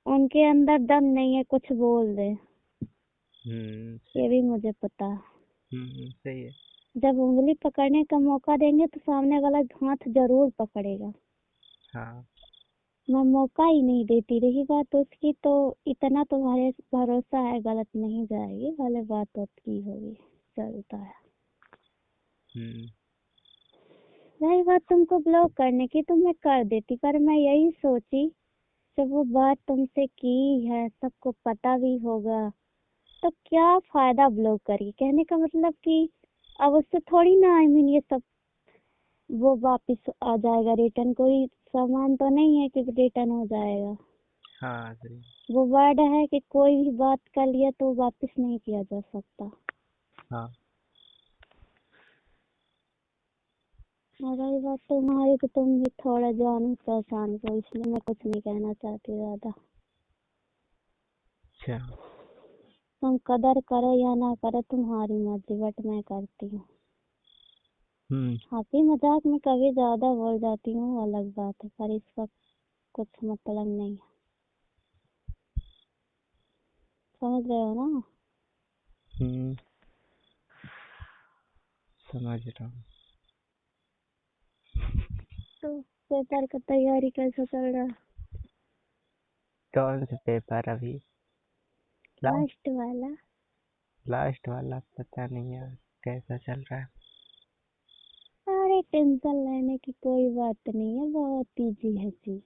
उनके अंदर दम नहीं है, कुछ बोल दे। ये भी मुझे पता है। सही है। जब उंगली पकड़ने का मौका देंगे तो सामने वाला हाथ जरूर पकड़ेगा। हाँ। मैं मौका ही नहीं देती। रही बात उसकी, तो इतना तुम्हारे भरोसा है, गलत नहीं जाएगी, भले बात उसकी होगी, चलता है। रही बात तुमको ब्लॉक करने की, तो मैं कर देती, पर मैं यही सोची जब वो बात तुमसे की है, सबको पता भी होगा, तो क्या फायदा ब्लॉक करी। कहने का मतलब कि अब उससे थोड़ी ना ये सब वो वापस आ जाएगा रिटर्न। कोई सामान तो नहीं है कि रिटर्न हो जाएगा। हाँ सही। वो वर्ड है कि कोई भी बात कर लिया तो वापस नहीं किया जा सकता। हाँ। रही बात तुम्हारी, तो तुम भी थोड़ा जानो पहचान को, इसलिए मैं कुछ नहीं कहना चाहती ज्यादा। अच्छा। तुम कदर करो या ना करो तुम्हारी मर्जी, बट मैं करती हूँ। हंसी मजाक में कभी ज्यादा बोल जाती हूँ, अलग बात है, पर इसका कुछ मतलब नहीं है। समझ रहे हो ना? समझ रहा हूँ। तो पेपर का तैयारी कैसा चल रहा है? कौन सा पेपर अभी? लास्ट वाला। लास्ट वाला पता नहीं यार कैसा चल रहा है। अरे टेंशन लेने की कोई बात नहीं है, बहुत इजी है चीज।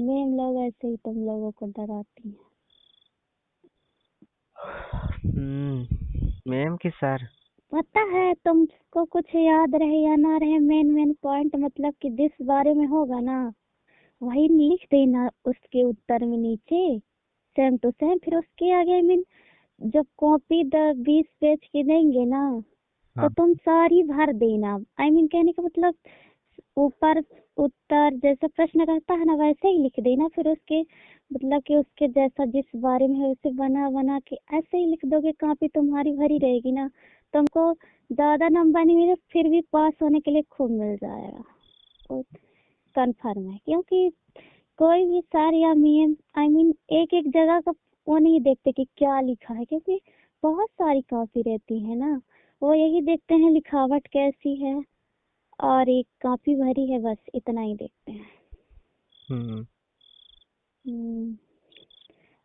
मैम लोग ऐसे ही तुम लोगों को डराती हैं। मैम की सर। पता है तुमको, कुछ याद रहे या ना रहे, मेन पॉइंट मतलब कि जिस बारे में होगा ना, वही लिख देना उसके उत्तर में नीचे, सेम टू सेम। फिर उसके आगे जब कॉपी 20 पेज की देंगे ना, तो हाँ। तुम सारी भर देना। कहने का मतलब ऊपर उत्तर जैसा प्रश्न रहता है ना, वैसे ही लिख देना। फिर उसके मतलब कि उसके जैसा जिस बारे में है उसे बना बना के ऐसे ही लिख दोगे, कॉपी तुम्हारी भरी रहेगी ना। तुमको ज्यादा नंबर नहीं मिले, फिर भी पास होने के लिए खूब मिल जाएगा, कंफर्म है। क्योंकि कोई भी सर या मैम एक एक जगह का वो नहीं देखते कि क्या लिखा है, क्योंकि बहुत सारी कॉपी रहती है ना। वो यही देखते हैं लिखावट कैसी है और एक कॉपी भरी है, बस इतना ही देखते हैं।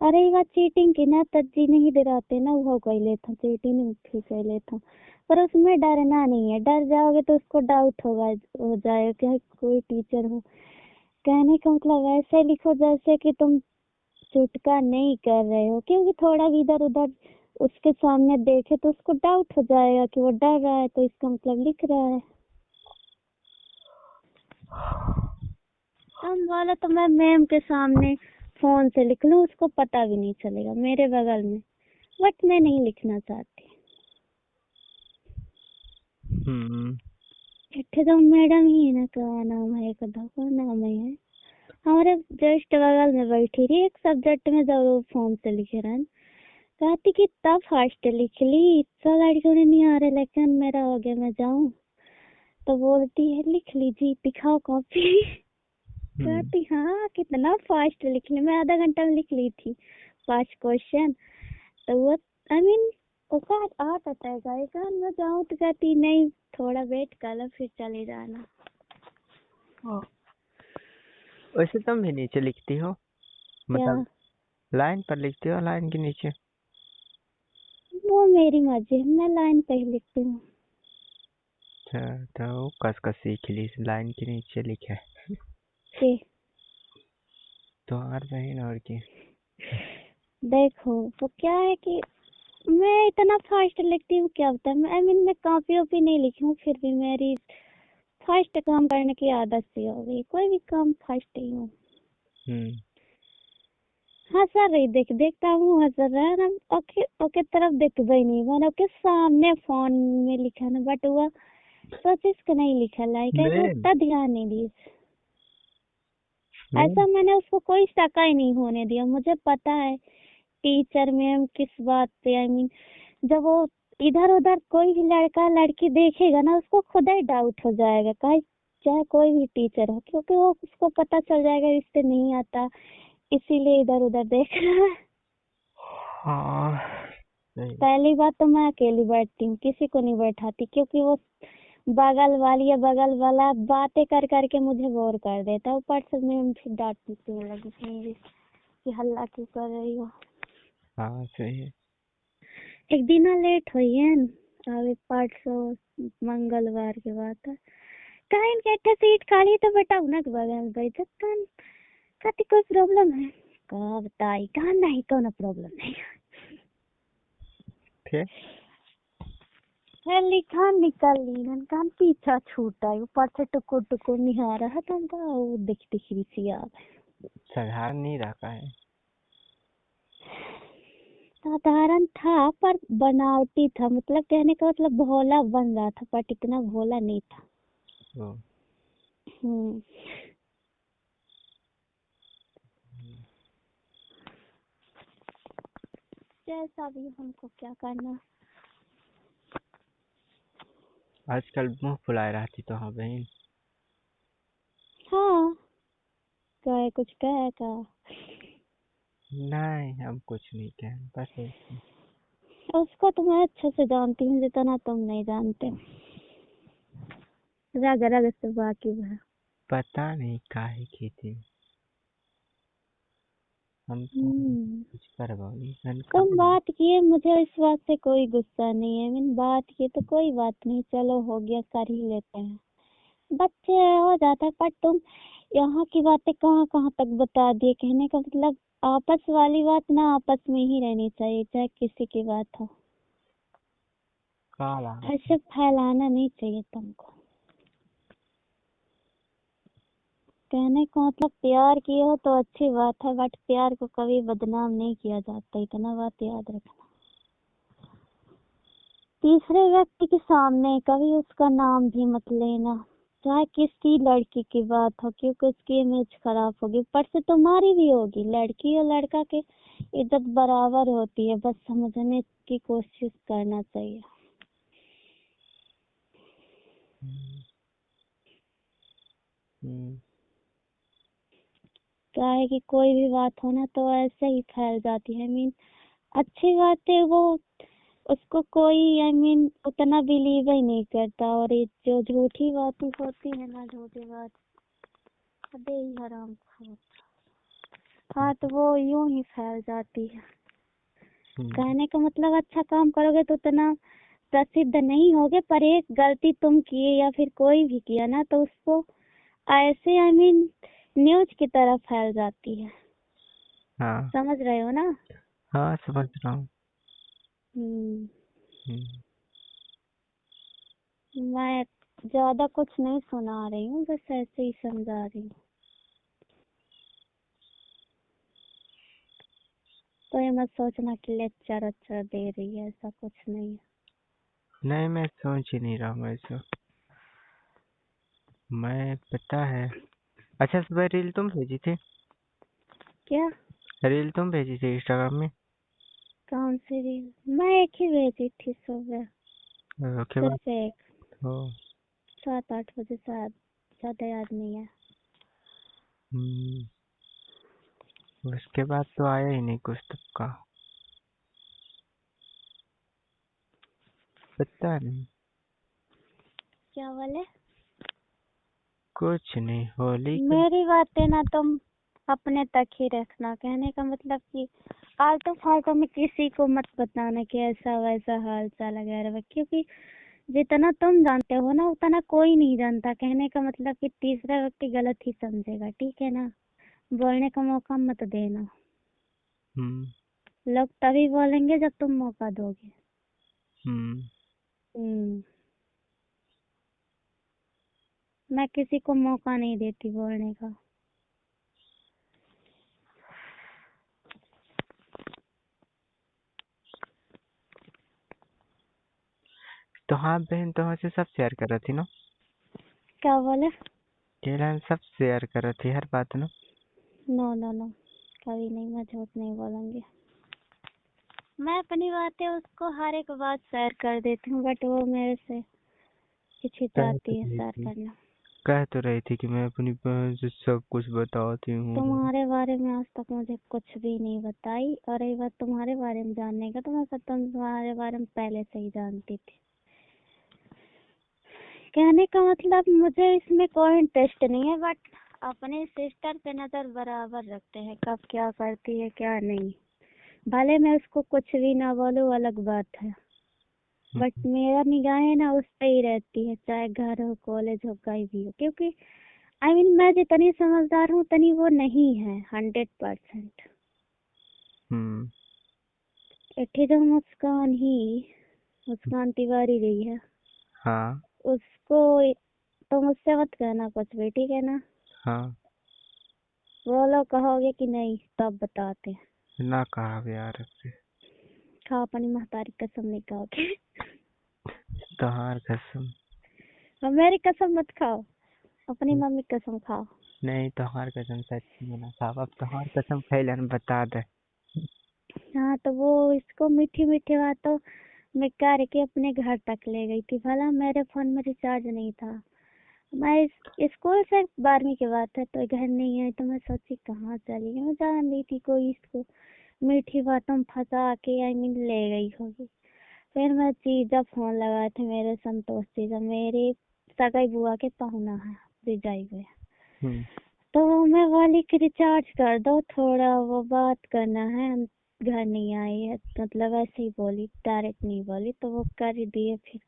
अरे ये बात चीटिंग की ना, तज्जी नहीं डराते ना, वो कोई लेता चीटिंग नहीं फिर कोई लेता। पर उसमें डरना नहीं है, डर जाओगे तो उसको डाउट हो जाएगा कि कोई टीचर हो। कहने का मतलब ऐसे लिखो जैसे कि तुम चुटका नहीं कर रहे हो, क्योंकि थोड़ा भी इधर उधर उसके सामने देखे तो उसको डाउट हो जाएगा कि वो डर रहा है, तो इसका मतलब लिख रहा है। तुम बोलो तो मैं मैम के सामने फोन से लिख लूं, उसको पता भी नहीं चलेगा, मेरे बगल में। बट मैं नहीं लिखना चाहती। तो मैडम ही है ना, क्या नाम है, एक का नाम है हमारे जस्ट बगल में बैठी रही, एक सब्जेक्ट में जरूर फॉर्म से लिखे रहे। कहती कि इतना फास्ट लिख ली, इतना लड़कियों ने नहीं आ रहे, लेकिन मेरा हो गया, मैं जाऊं। तो बोलती है लिख लीजिए, दिखाओ कॉपी। कहती हाँ कितना फास्ट लिख ली, मैं आधा घंटा में लिख ली थी 5 क्वेश्चन। तो वो उसका आ पता है गाइस, मैं जाऊं तो कहती नहीं, थोड़ा वेट कर लो फिर चले जाना। वैसे तुम भी नीचे लिखती हो, क्या? मतलब लाइन पर लिखती हो, लाइन के नीचे? वो मेरी मर्जी है, मैं लाइन पे ही लिखती हूँ। तो कस कस सीख ली, लाइन के नीचे लिखे के तो और बहन और की। देखो वो क्या है कि मैं इतना फास्ट लिखती हूँ, क्या होता है, मैं कॉपी वॉपी नहीं लिखी हूँ, फिर भी मेरी फास्ट काम करने की आदत सी हो गई, कोई भी काम फास्ट ही हूँ। हाँ सर रही देखता हूँ, हंस रहा है ना, ओके ओके तरफ देख भाई नहीं, मैंने ओके सामने फोन में लिखा ना, बट हुआ सोच इसका नहीं लिखा, लाइक है तो उतना ध्यान नहीं दी। ऐसा मैंने उसको कोई शक ही नहीं होने दिया, मुझे पता है टीचर मैम किस बात पे जब वो इधर उधर कोई भी लड़का लड़की देखेगा ना, उसको खुद ही डाउट हो जाएगा, चाहे कोई भी टीचर हो, क्योंकि वो उसको पता चल जाएगा इससे नहीं आता, इसीलिए इधर उधर देख रहा है। हाँ सही। पहली बात तो मैं अकेली बैठती हूँ, किसी को नहीं बैठाती, क्योंकि वो बगल वाली या बगल वाला बातें कर करके मुझे बोर कर देता है। ऊपर से मैं फिर डांट पीटने लगी थी कि हल्ला क्यों कर रही हो। हाँ सही है। एक दिन लेट हुई है अभी, परसों मंगलवार के बाद कहीं के सीट खाली तो बैठाऊ ना बगल भाई जब कति कोई प्रॉब्लम है का बताई कहा नहीं कोनो प्रॉब्लम नहीं फिर है। लिखा निकल ली कान पीछा छूटा ऊपर से टुकुर टुकुर निहार रहा था हमका, वो दिख दिख रही थी याद साधारण नहीं रखा है। साधारण था पर बनावटी था, मतलब कहने का मतलब भोला बन रहा था, पर इतना भोला नहीं था। ओ, जैसा भी हमको क्या करना। आजकल मुंह फुलाए रहती तो हाँ बहन। हाँ कहे कुछ कहे का नहीं हम कुछ नहीं कहें, बस ऐसे। उसको तो मैं अच्छे से जानती हूँ जितना तुम नहीं जानते। रग रग से वाकिफ है। पता नहीं काहे की थी हम तो कुछ करवाई तुम बात किए, मुझे इस बात से कोई गुस्सा नहीं है। मैंने बात की तो कोई बात नहीं, चलो हो गया, कर ही लेते हैं, बच्चे हो जाता है। पर तुम यहाँ की बातें कहाँ कहाँ तक बता दिए। कहने का मतलब आपस वाली बात ना आपस में ही रहनी चाहिए, चाहे किसी की बात हो, काला ऐसे फैलाना नहीं चाहिए तुमको। कहने का मतलब प्यार किए हो तो अच्छी बात है, बट प्यार को कभी बदनाम नहीं किया जाता, इतना बात याद रखना। तीसरे व्यक्ति के सामने कभी उसका नाम भी मत लेना, चाहे किसी लड़की की बात हो, क्योंकि उसकी इमेज खराब होगी, ऊपर से तुम्हारी भी होगी। लड़की और लड़का के इज्जत बराबर होती है, बस समझने की कोशिश करना चाहिए। क्या है कि कोई भी बात हो ना तो ऐसे ही फैल जाती है। मीन अच्छी बात है वो, उसको कोई उतना बिलीव ही नहीं करता, और ये जो झूठी बातें होती है ना, झूठी बात अबे ही हराम खोर। हाँ तो वो यूं ही फैल जाती है। कहने का मतलब अच्छा काम करोगे तो उतना प्रसिद्ध नहीं होगे, पर एक गलती तुम किए या फिर कोई भी किया ना तो उसको ऐसे न्यूज की तरह फैल जाती है। हाँ समझ रहे हो ना? हाँ समझ रहा हूँ। मैं ज्यादा कुछ नहीं सुना रही हूँ, बस ऐसे ही समझा रही हूँ। तो ये मत सोचना कि लेक्चर अच्छा दे रही है, ऐसा कुछ नहीं है। नहीं मैं सोच ही नहीं रहा हूँ ऐसा। मैं पता है। अच्छा सुबह रील तुम भेजी थी? क्या? रील तुम भेजी थी इंस्टाग्राम में? कौन सी रील? मैं एक ही भेजी थी सुबह, ओके बात सिर्फ एक, हो। 7-8 बजे शायद, ज्यादा याद नहीं है। उसके बाद तो आया ही नहीं कुछ तब का, पता नहीं। क्या बोले? कुछ नहीं, होली के मेरी बातें ना तुम अपने तक ही रखना। कहने का मतलब कि आलतू फालतू में किसी को मत बताना कि ऐसा वैसा हाल चाल वगैरह, क्योंकि जितना तुम जानते हो ना उतना कोई नहीं जानता। कहने का मतलब कि तीसरा व्यक्ति गलत ही समझेगा, ठीक है ना? बोलने का मौका मत देना। हम्म लोग तभी बोलेंगे जब तुम मौका दोगे। हम्म हम्म मैं किसी को मौका नहीं देती बोलने का। तो हाँ बहन, तो हमसे सब शेयर कर रही थी ना? क्या बोले? केला सब शेयर कर रही थी हर बात ना? नो नो नो, कभी नहीं, मैं झूठ नहीं बोलूंगी। मैं अपनी बातें उसको हर एक बात शेयर कर देती हूँ, बट वो मेरे से कह तो हिचकिचाती है रही शेयर थी। करना। कह तो रही थी कि मैं अपनी बहन से सब कुछ बताती हूँ। तुम्हारे बारे में आज तक मुझे कुछ भी नहीं बताई, और रही बात तुम्हारे बारे में जानने का, तो मैं तुम्हारे बारे में पहले से ही जानती थी। कहने का मतलब मुझे इसमें कोई इंटरेस्ट नहीं है, बट अपने सिस्टर पे नजर बराबर रखते हैं, कब क्या करती है क्या नहीं। भले मैं उसको कुछ भी ना बोलूं, अलग बात है, बट मेरा निगाहें ना उस पे ही रहती है, चाहे घर हो, कॉलेज हो, कहीं भी हो। क्योंकि मैं जितनी समझदार हूँ उतनी वो नहीं है 100%। इतनी तो मुस्कान तिवारी रही है। हाँ उसको तो मुझसे मत कहना कुछ भी, ठीक है ना? हाँ। बोलो, कहोगे कि नहीं तब बताते हैं। ना कहा यार अब से। खाओ अपनी महतारी कसम, नहीं खाओगे? तोहार कसम। और मेरी कसम मत खाओ, अपनी मम्मी की कसम खाओ। नहीं, तोहार कसम सच में ना खाओ। अब तोहार कसम खैलन बता दे। हाँ, तो वो इसको मीठी मीठी बातों में करके अपने घर तक ले गई थी। भला मेरे फोन में रिचार्ज नहीं था, मैं स्कूल से 12वीं की बात है, तो घर नहीं आई, तो मैं सोची कहाँ चली गई। मैं जान रही थी कोई इसको मीठी बातों में फंसा के ले गई होगी। फिर मैं जीजा फोन लगाए थे, मेरे संतोष जीजा, मेरे सगाई बुआ के पहुना है, रिजाई हुए। तो मैं बोली कि रिचार्ज कर दो थोड़ा, वो बात करना है, हम घर नहीं आई है, मतलब ऐसे ही बोली, डायरेक्ट नहीं बोली, तो वो कर ही दिए। फिर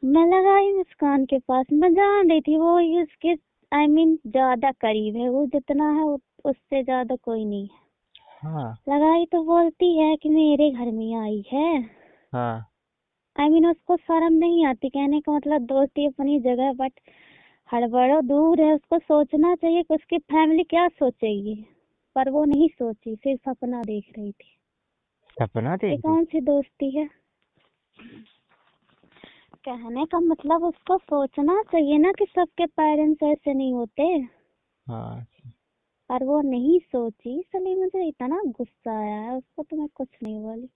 मैं लगाई मुस्कान के पास, मैं जान रही थी वो उसके ज्यादा करीब है, वो जितना है उससे ज्यादा कोई नहीं है। हाँ लगाई तो बोलती है कि मेरे घर में आई है। हाँ। उसको शर्म नहीं आती। कहने का मतलब दोस्ती अपनी जगह, बट हड़बड़ो दूर है, उसको सोचना चाहिए कि उसकी फैमिली क्या सोचेगी, पर वो नहीं सोची, सिर्फ अपना देख रही थी। सपना ये देख रही। कौन सी दोस्ती है? कहने का मतलब उसको सोचना चाहिए ना कि सबके पेरेंट्स ऐसे नहीं होते, हाँ पर वो नहीं सोची, इसलिए मुझे इतना गुस्सा आया है उसको, तो मैं कुछ नहीं बोली।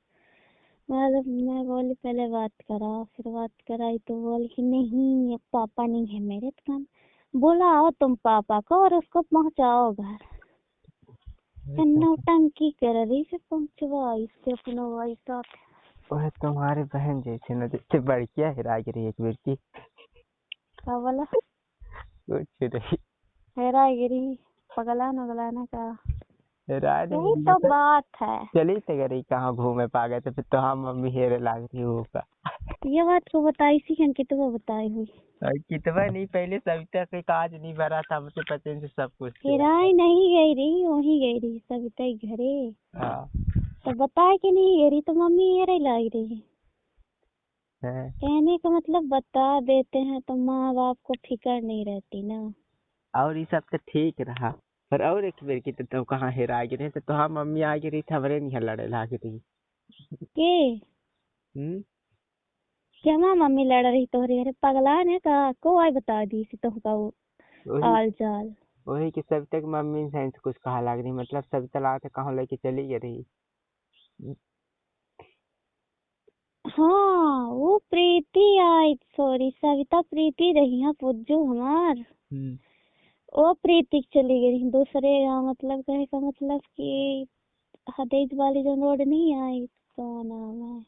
मैं बोली पहले बात करा, फिर बात कराई तो बोली कि नहीं पापा नहीं है मेरे, तो बुलाओ तुम पापा को और उसको पहुंचाओ घर। नौटंकी कर रही से पहुंचवा इससे अपना भाई साथ। वह तुम्हारे बहन जैसे न, जैसे बड़किया हेरागिरी एक बेटी। क्या बोला? कुछ नहीं। हेरागिरी, पगला नगलाना का, हेरा यही नहीं तो मतलब। बात है। चली तो गई कहाँ घूमे पा गए थे, फिर तो हम मम्मी हेरे लाग रही होगा। ये बात को बताई सी कि तो बताई हुई। और कितना नहीं, पहले सविता के काज नहीं भरा था, मुझे पता से सब कुछ किया। हेराई नहीं गई रही, वही गई रही सविता ही घरे। हाँ तो बताए कि नहीं गई रही, तो मम्मी हेरे लाई रही। है। कहने का मतलब बता देते हैं तो माँ बाप को फिक्र नहीं रहती ना। और ये सब तो ठीक रहा, पर और एक बेर की तो कहाँ हेरा गिरे थे, तो हाँ मम्मी आ गिरी थी, हमरे नहीं लड़े लाग रही। के हम्म। क्या माँ मम्मी लड़ रही तोहरे घरे? पगला ने का को आई बता दी सी तुमका वो वही आल चाल। वही कि सविता की मम्मी से कुछ कहा लग रही, मतलब सविता ला के कहाँ लेके चली गई रही। हाँ, वो प्रीति आई, सॉरी सविता प्रीति रही है पुज्जू हमार। हम्म। वो प्रीति चली गई दूसरे गाँव, मतलब कहे का मतलब कि हदेज वाली जो रोड नहीं आई, क्या नाम है,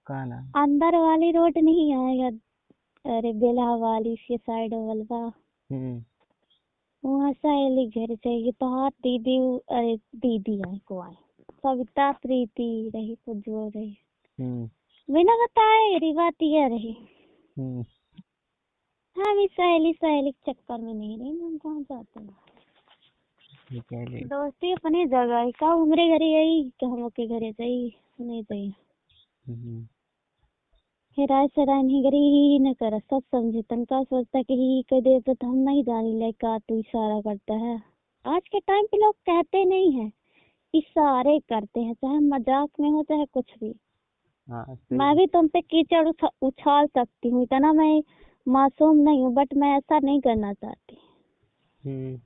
कहा ना। अंदर वाली रोड नहीं आएगा, अरे बेला वाली से साइड वाला, हम्म। वहाँ सहेली घर जाएगी तो हाँ दीदी, अरे दीदी आई को आई, सविता प्रीति रही पुज्जो रही, हम्म। बिना बताए रिवातिया रही। हम्म। हम इस सहेली सहेली के चक्कर में नहीं रही, हम कहाँ जाते हैं। ठीक है ले। दोस्ती अपनी जगह है, का हमरे घरे आई कि हम के घरे जाई, नहीं जाई। हम्म। हेराय सराय नहीं करी ही न कर, सब समझे तन का सोचता कि ही कर दे तो हम नहीं जानी ले का तू इशारा करता है। आज के टाइम पे लोग कहते नहीं है, इशारे करते हैं, चाहे मजाक में हो चाहे कुछ भी। हाँ मैं सही। भी तुम पे कीचड़ उछाल सकती हूँ, इतना मैं मासूम नहीं हूँ, बट मैं ऐसा नहीं करना चाहती। हम्म।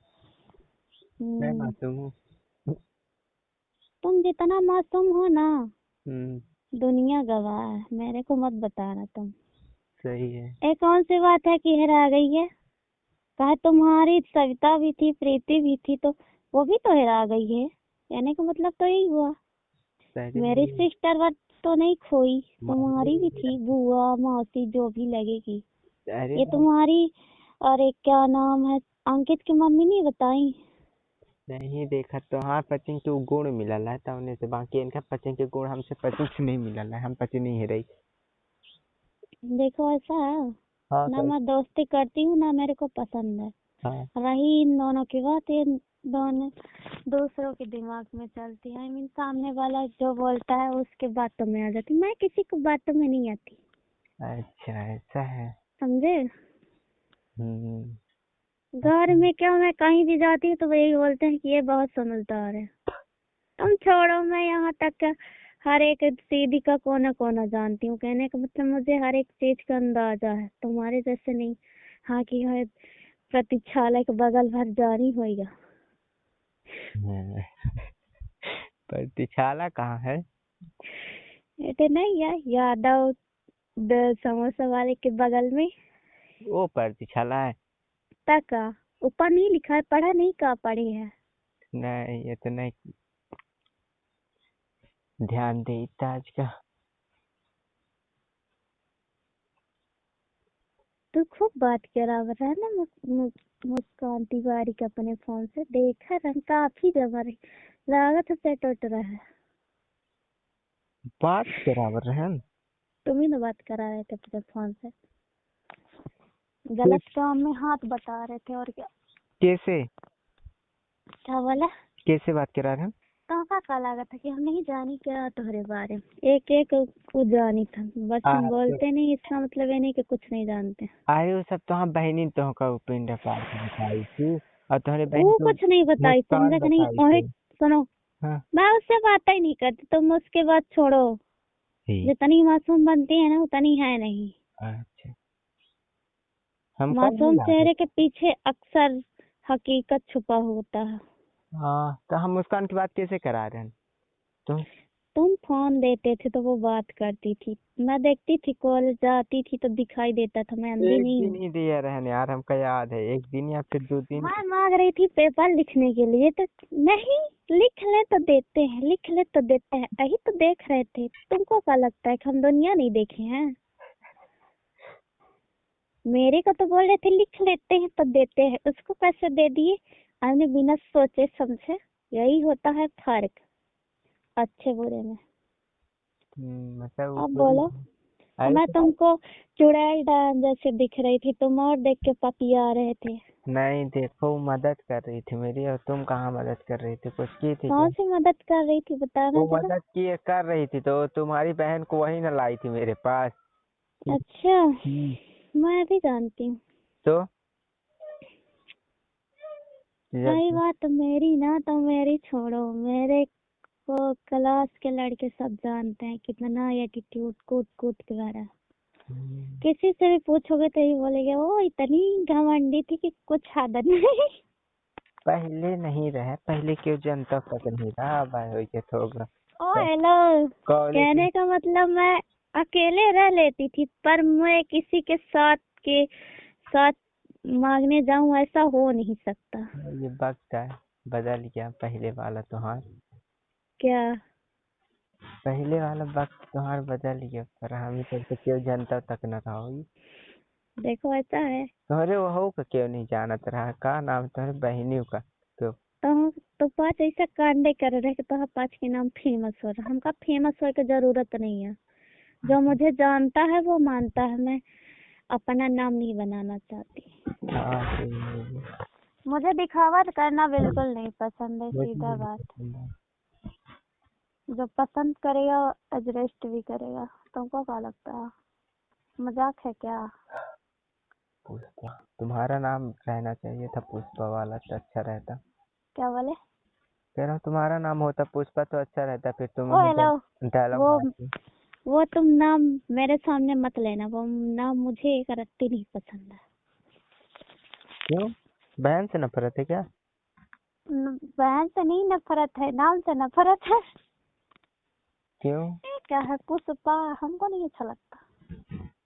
मैं हम्म, मासूम हूँ। तुम जितना मासूम हो ना, हम्म। दुनिया गवाह है, मेरे को मत बताना तुम। सही है। एक कौन सी बात है कि हेरा गई है? कहा तुम्हारी सविता भी थी, प्रीति भी थी, तो वो भी तो हेरा गई है। कहने का मतलब तो यही हुआ। पहले मेरी मेरी सिस्टर वर तो नहीं खोई, तुम्हारी भी मम्मी। थी, बुआ मौसी जो भी लगेगी। अरे ये तुम्हारी, अरे क्या नाम है, अंकित की मम्मी नहीं बताई। नहीं देखा तो हाँ, पचिन के गुण मिलल है तवने से, बाकी इनका पचिन के गुण हमसे पचिन से नहीं मिलल है, हम पचिन नहीं है रही। देखो ऐसा है, हाँ ना सर। मैं दोस्ती करती हूँ ना मेरे को पसंद है। हाँ रही इन दोनों की बात, ये दोनों दूसरों के दिमाग में चलती है। सामने वाला जो बोलता है उसके बातों में आ जाती, मैं किसी को बातों में नहीं आती। अच्छा ऐसा है। समझे। हम्म। घर में क्या, मैं कहीं भी जाती हूँ तो वो यही बोलते हैं कि ये बहुत समझदार है। तुम छोड़ो, मैं यहाँ तक हर एक सीधी का कोना कोना जानती हूँ। कहने का मतलब मुझे हर एक चीज का अंदाजा है, तुम्हारे जैसे नहीं। हाँ कि है प्रतीक्षालय के बगल भर जानी होगा। प्रतीक्षाला कहाँ है? ये नहीं है यादव समोसा वाले के बगल में वो प्रतीक्षाला है? तक ऊपर नहीं लिखा है, पढ़ा नहीं, का पढ़े है। नहीं ये तो नहीं ध्यान दे इतना आज का। तू खूब बात करा रहा है ना मुस्कान तिवारी के अपने फोन से, देखा रंग काफी जमा रही, लागत से टूट रहा है। बात बराबर है। तुम ही ना बात करा रहे थे अपने फोन से, गलत काम में हाथ बता रहे थे और क्या। कैसे क्या बोला? कैसे बात करा रहे हैं? तो का लगा था कि हम नहीं जानी क्या तुम्हारे बारे में, एक एक को जानी था, बस हम तो बोलते नहीं, इसका मतलब ये नहीं कि कुछ नहीं जानते। आए वो सब तो हाँ बहनी तो का पिंड पार के बताई थी, और तुम्हारी बहन वो तो कुछ नहीं बताई, मुस्कान समझे कि नहीं? बताई और थी। सुनो, हाँ। मैं उससे बात ही नहीं करती, तुम उसके बाद छोड़ो। ठीक। जितनी मासूम बनती है ना उतनी है नहीं। अच्छा हम कल नहीं मासूम जाते। चेहरे के पीछे अक्सर हकीकत छुपा होता है। हाँ तो हम मुस्कान की बात कैसे करा रहे हैं? तुम तुम फोन देते थे तो वो बात करती थी, मैं देखती थी, कॉलेज जाती थी तो दिखाई देता था, मैं अंधी एक नहीं दिन हूँ। ही दिया रहने यार, हमको याद है, एक दिन या फिर 2 दिन। मैं मांग रही थी पेपर लिखने के लिए तो नहीं, लिख ले तो देते हैं, लिख ले तो देते हैं, यही तो देख रहे थे। तुमको क्या लगता है कि हम दुनिया नहीं देखे हैं? मेरे को तो बोल रहे थे लिख लेते हैं तो देते हैं, उसको पैसे दे दिए हमने बिना सोचे समझे। यही होता है फर्क अच्छे बुरे में। मतलब वो अब थोड़ी। बोलो, अरे मैं तो तुमको चुड़ैल डांस जैसे दिख रही थी, तुम और देख के पपिया रहे थे। नहीं देखो, वो मदद कर रही थी मेरी, और तुम कहाँ मदद कर रही थी, कुछ की थी कौन क्या? सी मदद कर रही थी बताना वो जरा। मदद की कर रही थी तो तुम्हारी बहन को वही न लाई थी मेरे पास। अच्छा, हम्म। मैं भी जानती हूँ। तो रही जब बात मेरी ना, तो मेरी छोड़ो, मेरे को क्लास के लड़के सब जानते हैं कितना एटीट्यूड, कूद कूद के भरा। किसी से भी पूछोगे तो ही बोलेगे वो इतनी घमंडी थी कि कुछ हद नहीं। पहले नहीं रहे, पहले क्यों जनता तक नहीं रहा, अब हो गया तो होगा। ओ हेलो, कॉलेज में कहने का मतलब मैं अकेले रह लेती थी, पर मैं किसी के साथ मांगने जाऊं ऐसा हो नहीं सकता। ये वक्त है, बदल गया पहले वाला तुम्हार। क्या? पहले वाला वक्त तुम्हार बदल गया, पर हम तो क्यों जनता तक न रहा होगी। देखो ऐसा है, तुम्हारे वहू का क्यों नहीं जानत रहा, का नाम तुम्हारे बहनियों का? तो तो पाँच ऐसा कांडे कर रहे कि तो पाँच के नाम फेमस हो रहा, हमका फेमस होने की जरूरत नहीं है। जो मुझे जानता है वो मानता है, मैं अपना नाम नहीं बनाना चाहती। हाँ, तो मुझे दिखावा करना बिल्कुल नहीं पसंद है, मुझे सीधा नहीं बात। पसंद है। जो पसंद करेगा एडजस्ट भी करेगा। तुमको क्या लगता है, मजाक है क्या? पुष्पा, तुम्हारा नाम रहना चाहिए था पुष्पा वाला, तो अच्छा रहता। क्या बोले? कह रहा हूँ तुम्हारा नाम होता पुष्पा तो अच्छा रहता, फिर तुम ओ ही हेलो, डायलॉग वो मारती। वो तुम नाम मेरे सामने मत लेना, वो नाम मुझे एक रत्ती नहीं पसंद है। क्यों? बहन से नफरत है क्या? बहन से नहीं नफरत है, नाम से नफरत है। क्यों? ये क्या है पुष्पा, हमको नहीं अच्छा लगता।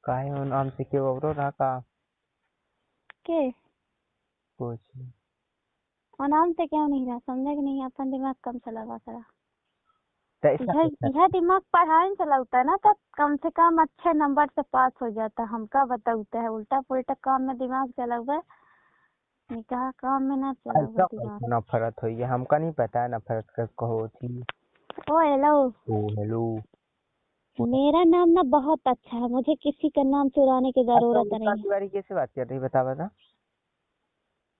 काहे वो नाम से क्यों और रहा का? के कुछ नहीं। और नाम से क्यों नहीं रहा, समझे कि नहीं, अपन दिमाग कम चलावा करा। तो ऐसा यह दिमाग पढ़ाई से लगता है ना, तो कम से कम अच्छे नंबर से पास हो जाता है। हमका बताते है उल्टा पुल्टा काम में दिमाग चला हुआ है, निकाह काम में ना चला हुआ ऐसा दिमाग। कैसे नफरत हुई है, हमका नहीं पता है नफरत किसको होती। ओ हेलो, ओ हेलो। मेरा नाम ना बहुत अच्छा है, मुझे किसी का नाम चुराने की अच्छा जरूरत उल्टा नहीं है। तिवारी कैसे बात कर रही, बता बता।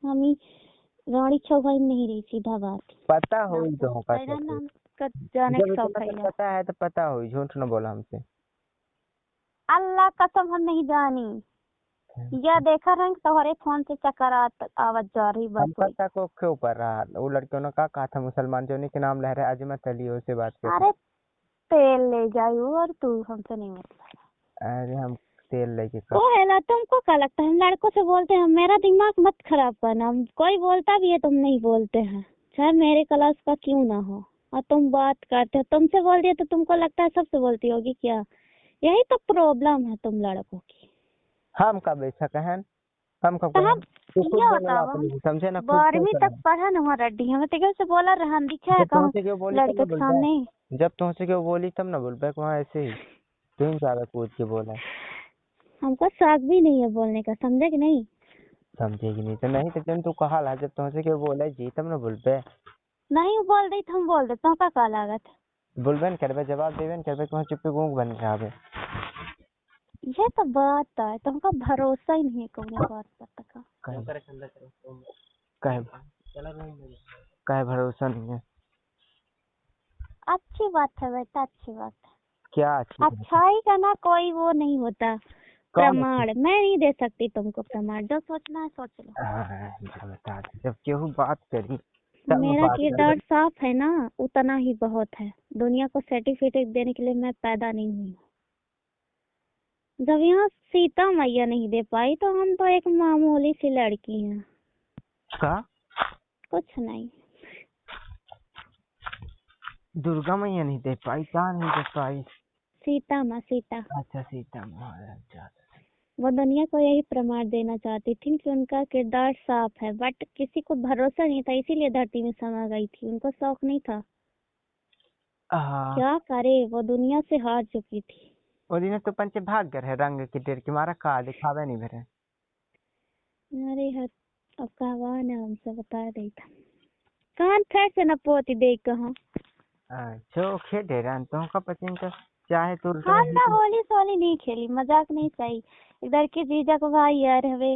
हम ही रानी चौहान नहीं रही, सीधा बात। पता हो नाम तो होगा तेरा कैसे। नाम का जाने जब का इतना शौक है सब या? पता है तो पता हो, झूठ न बोला हमसे। अल्लाह कसम हम नहीं जानी। या देखा रंग तुम्हारे फोन से चक्कर आवाज जा रही बस हम हुई। पता को क्यों ऊपर रहा, वो लड़कियों ने कहा था मुसलमान जो के नाम ले रहे अजमत अली, उससे बात कर। अरे तेल ले जायू और तू हमसे नहीं मतलब। अरे हम तेल लेके ओ हेला, तुमको क्या लगता है हम लड़कों से बोलते हैं? मेरा दिमाग मत खराब करना, कोई बोलता भी है तुम नहीं बोलते हैं, चाहे मेरे क्लास का क्यों ना हो, और तुम बात करते हो, तुमसे बोल दिया तो तुमको लगता है सबसे बोलती होगी क्या? यही तो प्रॉब्लम है तुम लड़कों की। हम कब ऐसा कहें, हम कब तो कहें। हम तू खुद ये बोला बताओ, हम अपने समझे ना, खुद 12वीं सोच तक रहा। पढ़ा ना हमारा रेड्डी, हमें तो से बोला रहा दिखा है जब कहूँ तुमसे क्यों बोली तब लड़के ना के बोल सामने। पाए, जब तुमसे क्यों बोली तब ना बोल पाए, वहाँ ऐसे ही तुम ज्यादा कूद के बोला। हमको शौक भी नहीं है बोलने का, समझे कि नहीं? समझेगी नहीं तो नहीं, तो जब तू कहा ला, जब तुमसे क्यों बोला जी तब ना बोल पे। नहीं बोल रही तो हम बोल देते, तुमका क्या लागत? बोलबे न करबे, जवाब देबे न करबे, कहाँ चुप्पे गूंग बन रहा है। ये तो बात है, तुमका भरोसा ही नहीं है कौन बात पर का। कहे कहे भरोसा नहीं है। अच्छी बात है बेटा, अच्छी बात है। क्या अच्छी बात है? अच्छाई का ना कोई वो नहीं होता कौन अच्छी? प्रमाण, मैं नहीं दे सकती तुमको प्रमाण, जो सोचना है सोच लो। बता दे, जब केहू बात करी तब मैं मेरा बात किरदार कर। साफ है ना, उतना ही बहुत है। दुनिया को सर्टिफिकेट देने के लिए मैं पैदा नहीं हुई हूँ। जब यहाँ सीता मैया नहीं दे पाई तो हम तो एक मामूली सी लड़की हैं। का कुछ नहीं। दुर्गा मैया नहीं दे पाई, क्या नहीं दे पाई? सीता माँ, सीता। अच्छा सीता महाराज। वो दुनिया को यही प्रमाण देना चाहती थी कि उनका किरदार साफ है, बट किसी को भरोसा नहीं था, इसीलिए धरती में समा गई थी। उनको शौक नहीं था। क्या करे, वो दुनिया से हार चुकी थी। वो दिन तो पंचे भाग गए रंग की डेर की मारा, का दिखावे नहीं भरे। अरे हद, अब कहवान है हमसे बता रही था। कान फेर से न पोती देख कहा। जो खे डेरा तो का पचिन का चाहे तो हम ना होली सोली नहीं खेली, मजाक नहीं सही। इधर के जीजा को भाई यार हवे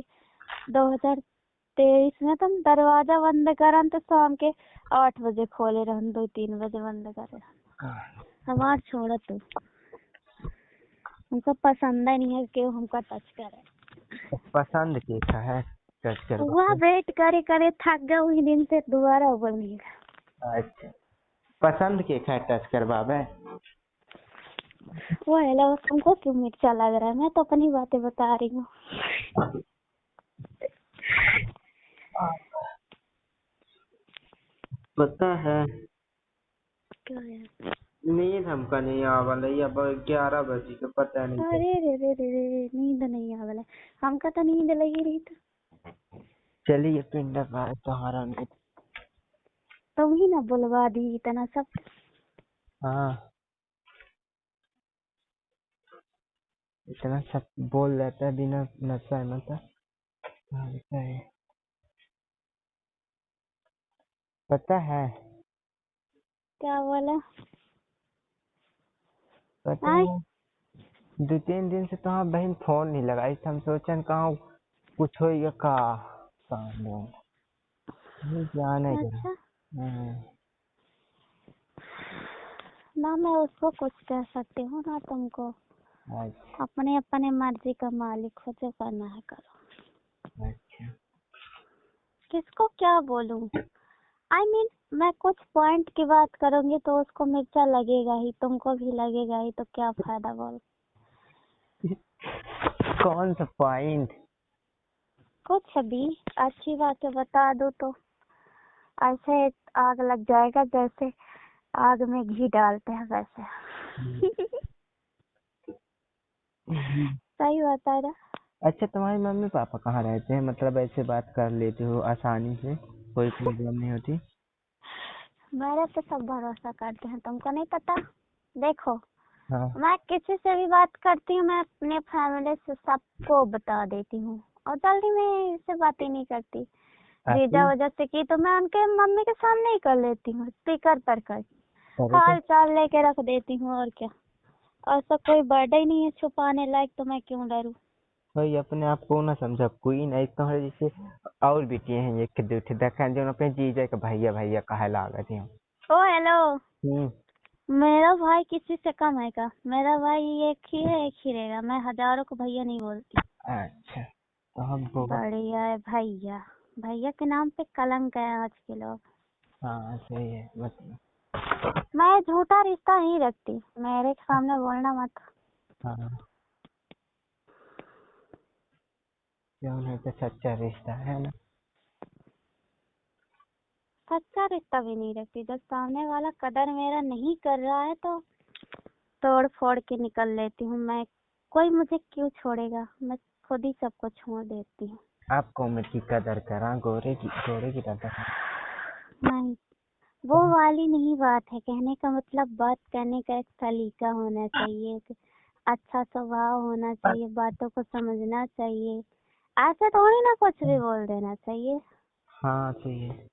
2023 में तुम दरवाजा बंद करन तो शाम के 8 बजे खोले रहन, 2-3 बजे बंद करे। हमार छोड़ तू, हमको पसंद ही नहीं है कि हमको टच करे। पसंद के है टच कर। वह वेट करे करे थक गए, वही दिन से दोबारा ऊपर नहीं गया। अच्छा पसंद के है टच करवावे। वो हेलो, तुमको क्यों मिर्चा लग रहा है? मैं तो अपनी बातें बता रही हूँ। पता है क्या यार? नींद हमका नहीं आवल है, अब 11 बजे के पता नहीं। अरे रे रे रे रे, नींद नहीं आवला, हमका तो नींद लगी रही था। चलिए पिंड पाए तुम्हारा नहीं। तुम ही ना बुलवा दी इतना सब। हाँ इतना सब बोल देता है बिना नशा में तो। पता है क्या बोला? पता आए, है 2-3 दिन से तो बहन फोन नहीं लगाई थी, हम सोचन कहाँ कुछ होगा का काम नहीं जाने के। अच्छा ना, मैं उसको कुछ कह सकती हूँ ना तुमको। अच्छा अपने अपने मर्जी का मालिक हो, जो करना है करो। अच्छा किसको क्या बोलूं? I mean, मैं कुछ पॉइंट की बात करूंगी तो उसको मिर्चा लगेगा ही, तुमको भी लगेगा ही, तो क्या फायदा बोल। कौन सा पॉइंट? कुछ भी अच्छी बातें बता दो तो ऐसे आग लग जाएगा, जैसे आग में घी डालते हैं वैसे। सही बता रहा। अच्छा, तुम्हारी मम्मी पापा कहाँ रहते हैं? मतलब ऐसे बात कर लेते हो आसानी से, कोई प्रॉब्लम नहीं होती? मेरे पे सब भरोसा करते हैं, तुमको नहीं पता? देखो, हाँ। मैं किसी से भी बात करती हूँ, मैं अपने फैमिली से सबको बता देती हूँ, और जल्दी में इससे बात ही नहीं करती। जीजा आती वजह से की तो मैं उनके मम्मी के सामने ही कर लेती हूँ, स्पीकर पर कर करे तो हाल चाल लेके रख देती हूँ, और क्या। ऐसा कोई बर्थडे ही नहीं है छुपाने लायक, तो मैं क्यों डरूं? भाई अपने आप को ना समझा कोई नहीं तुम्हारे जैसे और बेटी हैं एक दूठे देखा जो अपने जीजा के भैया भैया कहे लागत हैं। ओ हेलो। हम्म। मेरा भाई किसी से कम है क्या? मेरा भाई एक ही है, एक ही रहेगा। मैं हजारों को भैया नहीं बोलती। अच्छा, तो हम बहुत। बढ़िया है भैया। भैया के नाम पे कलंक है आज के लोग। हाँ सही है मतलब। मैं झूठा रिश्ता नहीं रखती, मेरे सामने बोलना मत। हाँ, क्यों नहीं, तो सच्चा रिश्ता है ना। सच्चा रिश्ता भी नहीं रखती। जब सामने वाला कदर मेरा नहीं कर रहा है तो तोड़ फोड़ के निकल लेती हूँ मैं। कोई मुझे क्यों छोड़ेगा, मैं खुद ही सबको छोड़ देती हूँ। आपको उम्र की कदर करा, गोरे की कदर। नहीं, वो वाली नहीं बात है। कहने का मतलब, बात करने का एक सलीका होना चाहिए, एक अच्छा स्वभाव होना चाहिए, बातों को समझना चाहिए। ऐसे थोड़ी ना कुछ भी बोल देना चाहिए। हाँ सही है।